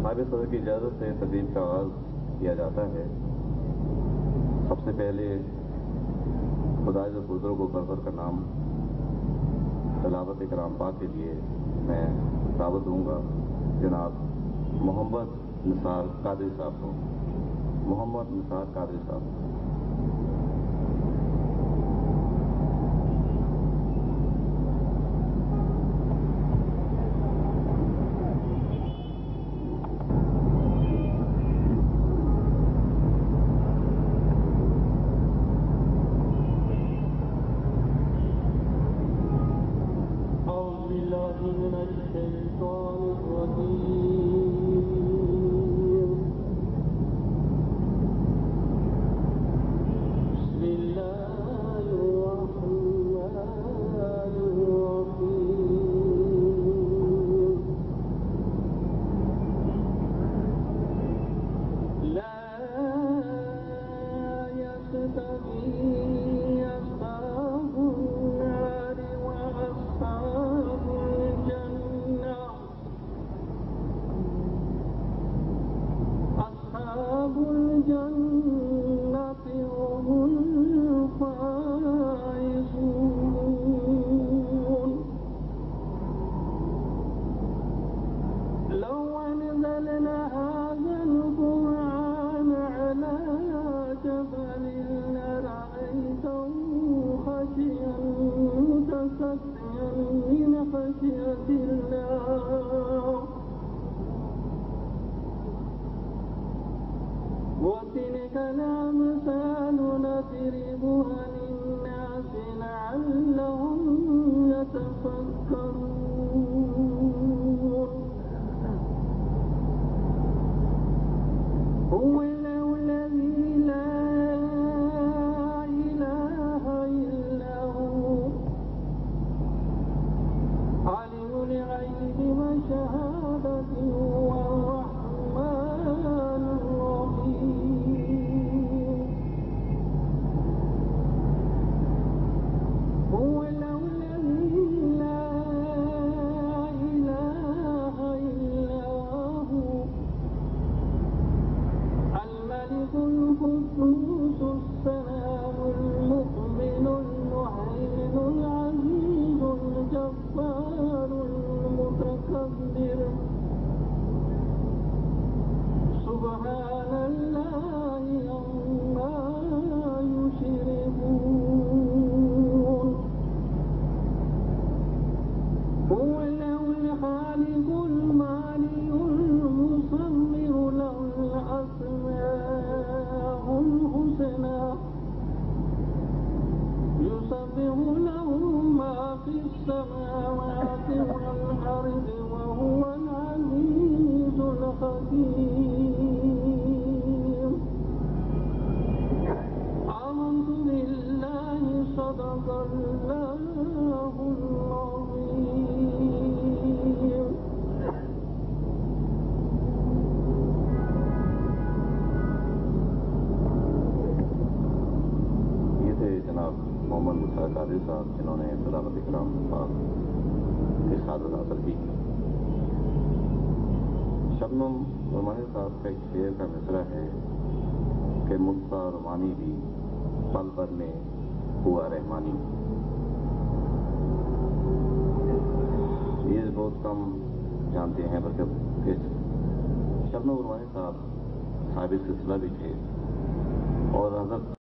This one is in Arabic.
साहिब सदर की इजाज़त से तकरीब का आगाज़ किया जाता है। सबसे पहले खुदा जो बुजुर्ग को परवर का नाम तलावत कलाम पाक के लिए मैं दावत दूंगा जनाब मोहम्मद निसार कादरी साहब को। मोहम्मद निसार कादरी साहब। من الشيطان الرجيم بسم الله الرحمن الرحيم لا يستوي أصحاب النار وأصحاب الجنة أصحاب الجنة هم الفائزون لو أنزلنا هذا القرآن على جبل لرأيته خاشعا متصدعا من خشية الله وتلك الأمثال نضربها للناس لعلهم يتفكرون هو الذي لا إله إلا هو عالم الغيب والشهادة هو الرحمن الرحيم هو الذي لا إله إلا هو الملك القدوس السلام المؤمن المهيمن العزيز الجبار المتكبر سبحان الله عما يشركون هو الخالق المالي المصور له الأسماء الحسنى يسبح له ما في السماوات والأرض وهو العزيز الحكيم آمنت بالله صدق الله العظيم ये थे जनाब मोहम्मद निसार कादरी साहब जिन्होंने तलावत कलाम पाक की सादत हासिल की। शबनम रुमानी साहब का एक शेर का मिसरा है कि मुल्ता रुमानी भी पल भर में हुआ रहमानी। ये बहुत कम जानते हैं, बल्कि शबनम रुमानी साहब साहिब सिलसिला भी थे और हज़रत